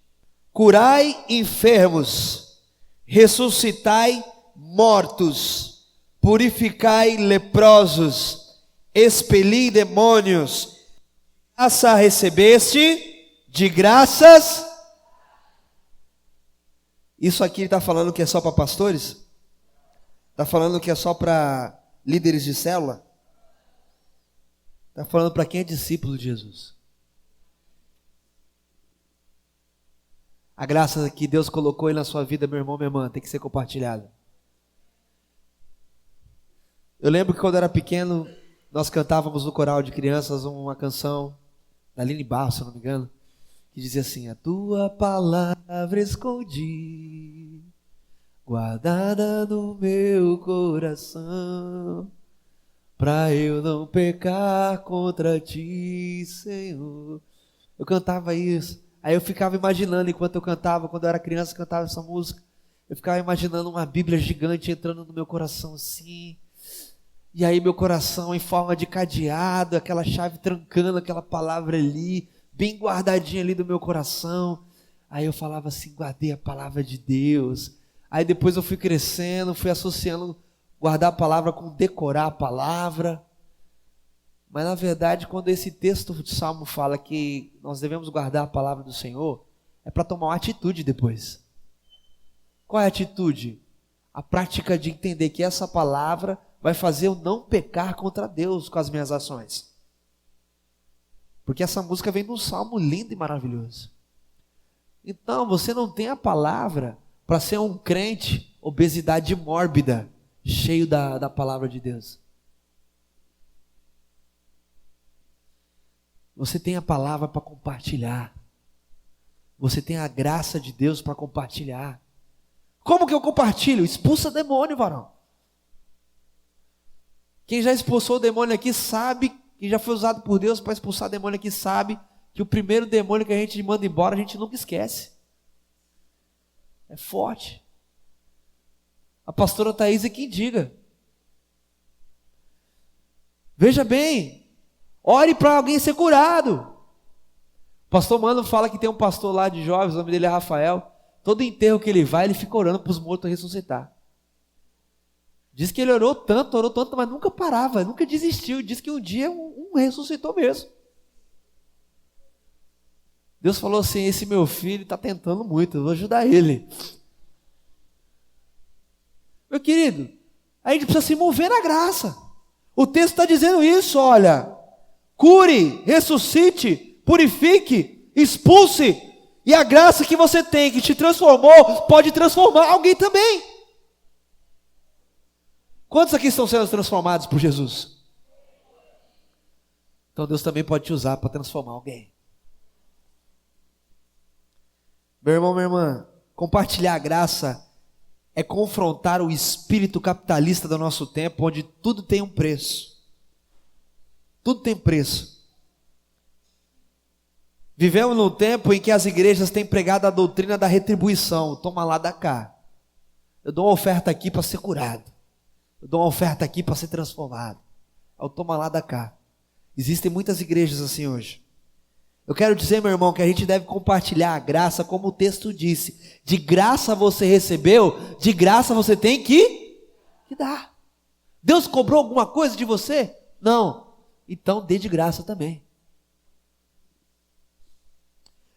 Speaker 1: curai enfermos, ressuscitai mortos, purificai leprosos, expeli demônios. Graça recebeste, de graças. Isso aqui está falando que é só para pastores? Está falando que é só para líderes de célula? Está falando para quem é discípulo de Jesus. A graça que Deus colocou aí na sua vida, meu irmão, minha irmã, tem que ser compartilhada. Eu lembro que quando eu era pequeno, nós cantávamos no coral de crianças uma canção da Aline Barros, se eu não me engano, que dizia assim: a tua palavra escondi, guardada no meu coração, para eu não pecar contra ti, Senhor. Eu cantava isso. Aí eu ficava imaginando, enquanto eu cantava, quando eu era criança, cantava essa música, eu ficava imaginando uma Bíblia gigante entrando no meu coração assim. E aí meu coração em forma de cadeado, aquela chave trancando aquela palavra ali, bem guardadinha ali do meu coração. Aí eu falava assim: guardei a palavra de Deus. Aí depois eu fui crescendo, fui associando guardar a palavra com decorar a palavra. Mas na verdade, quando esse texto de Salmo fala que nós devemos guardar a palavra do Senhor, é para tomar uma atitude depois. Qual é a atitude? A prática de entender que essa palavra vai fazer eu não pecar contra Deus com as minhas ações. Porque essa música vem de um salmo lindo e maravilhoso. Então, você não tem a palavra para ser um crente obesidade mórbida, cheio da palavra de Deus. Você tem a palavra para compartilhar. Você tem a graça de Deus para compartilhar. Como que eu compartilho? Expulsa demônio, varão. Quem já expulsou o demônio aqui sabe, quem já foi usado por Deus para expulsar demônio aqui sabe que o primeiro demônio que a gente manda embora a gente nunca esquece. É forte. A pastora Thaís é quem diga. Veja bem, ore para alguém ser curado. O pastor Mano fala que tem um pastor lá de jovens, o nome dele é Rafael. Todo enterro que ele vai, ele fica orando para os mortos ressuscitar. Diz que ele orou tanto, mas nunca parava, nunca desistiu. Diz que um dia um ressuscitou mesmo. Deus falou assim: esse meu filho está tentando muito, eu vou ajudar ele. Meu querido, a gente precisa se mover na graça. O texto está dizendo isso, olha. Cure, ressuscite, purifique, expulse. E a graça que você tem, que te transformou, pode transformar alguém também. Quantos aqui estão sendo transformados por Jesus? Então Deus também pode te usar para transformar alguém. Meu irmão, minha irmã, compartilhar a graça é confrontar o espírito capitalista do nosso tempo, onde tudo tem um preço. Tudo tem preço. Vivemos num tempo em que as igrejas têm pregado a doutrina da retribuição. Toma lá, dá cá. Eu dou uma oferta aqui para ser curado. Eu dou uma oferta aqui para ser transformado. Eu toma lá, dá cá. Existem muitas igrejas assim hoje. Eu quero dizer, meu irmão, que a gente deve compartilhar a graça, como o texto disse. De graça você recebeu, de graça você tem que dar. Deus cobrou alguma coisa de você? Não. Então dê de graça também.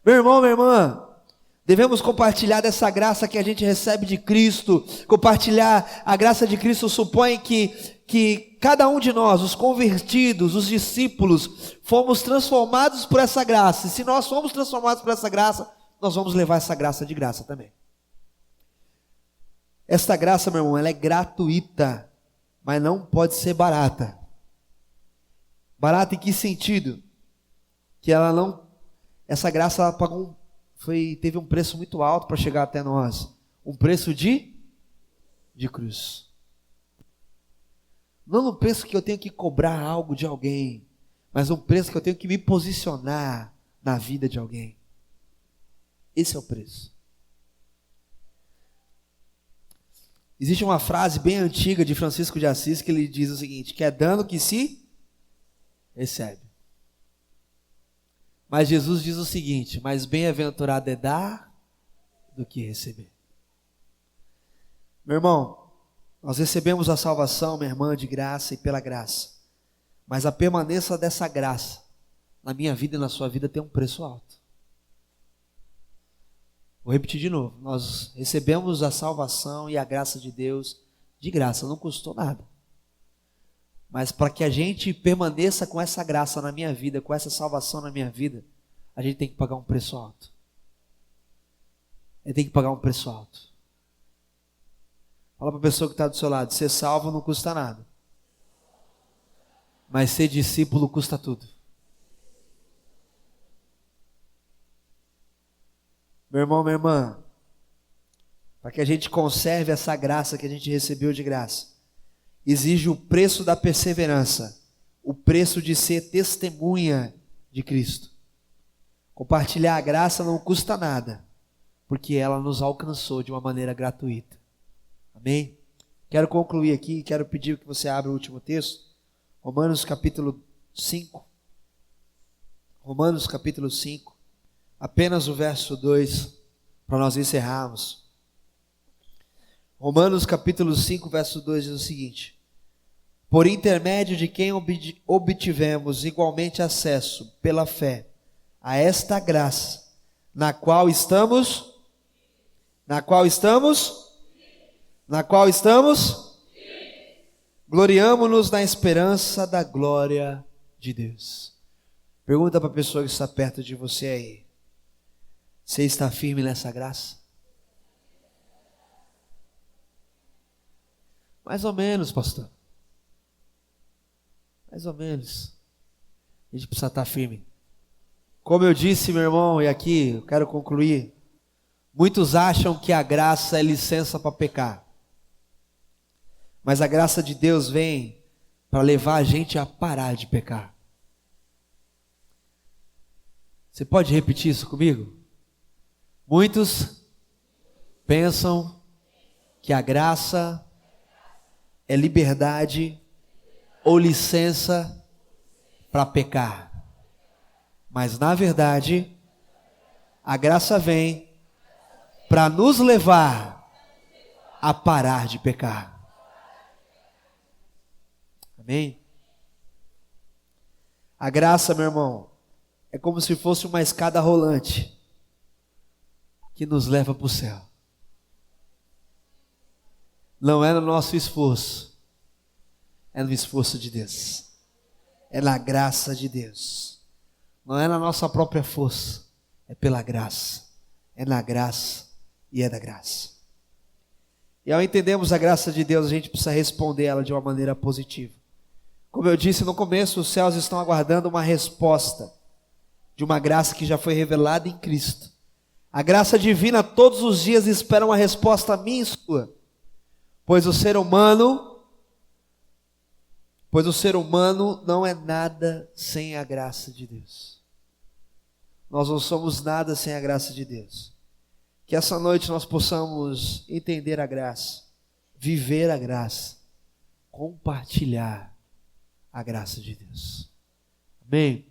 Speaker 1: Meu irmão, minha irmã, devemos compartilhar dessa graça que a gente recebe de Cristo. Compartilhar a graça de Cristo supõe que cada um de nós, os convertidos, os discípulos, fomos transformados por essa graça. E se nós fomos transformados por essa graça, nós vamos levar essa graça de graça também. Esta graça, meu irmão, ela é gratuita, mas não pode ser barata. Barata em que sentido? Que ela não... Essa graça ela pagou teve um preço muito alto para chegar até nós. Um preço de cruz. Não no preço que eu tenho que cobrar algo de alguém, mas um preço que eu tenho que me posicionar na vida de alguém. Esse é o preço. Existe uma frase bem antiga de Francisco de Assis que ele diz o seguinte: que é dando que se recebe. Mas Jesus diz o seguinte: mais bem-aventurado é dar do que receber. Meu irmão, nós recebemos a salvação, minha irmã, de graça e pela graça. Mas a permanência dessa graça na minha vida e na sua vida tem um preço alto. Vou repetir de novo. Nós recebemos a salvação e a graça de Deus de graça, não custou nada. Mas para que a gente permaneça com essa graça na minha vida, com essa salvação na minha vida, a gente tem que pagar um preço alto. A gente tem que pagar um preço alto. Fala para a pessoa que está do seu lado: ser salvo não custa nada, mas ser discípulo custa tudo. Meu irmão, minha irmã, para que a gente conserve essa graça que a gente recebeu de graça, exige o preço da perseverança, o preço de ser testemunha de Cristo. Compartilhar a graça não custa nada, porque ela nos alcançou de uma maneira gratuita. Amém? Quero concluir aqui, quero pedir que você abra o último texto, Romanos capítulo 5. Romanos capítulo 5, apenas o verso 2, para nós encerrarmos. Romanos capítulo 5, verso 2 diz o seguinte: por intermédio de quem obtivemos igualmente acesso pela fé a esta graça, na qual estamos, gloriamo-nos na esperança da glória de Deus. Pergunta para a pessoa que está perto de você aí: você está firme nessa graça? Mais ou menos, pastor. Mais ou menos. A gente precisa estar firme. Como eu disse, meu irmão, e aqui eu quero concluir. Muitos acham que a graça é licença para pecar. Mas a graça de Deus vem para levar a gente a parar de pecar. Você pode repetir isso comigo? Muitos pensam que a graça é liberdade ou licença para pecar. Mas na verdade, a graça vem para nos levar a parar de pecar. Amém? A graça, meu irmão, é como se fosse uma escada rolante que nos leva para o céu. Não é no nosso esforço, é no esforço de Deus, é na graça de Deus, não é na nossa própria força, é pela graça, é na graça e é da graça. E ao entendermos a graça de Deus, a gente precisa responder ela de uma maneira positiva. Como eu disse no começo, os céus estão aguardando uma resposta de uma graça que já foi revelada em Cristo. A graça divina todos os dias espera uma resposta minha e sua, pois o ser humano não é nada sem a graça de Deus. Nós não somos nada sem a graça de Deus. Que essa noite nós possamos entender a graça, viver a graça, compartilhar a graça de Deus. Amém?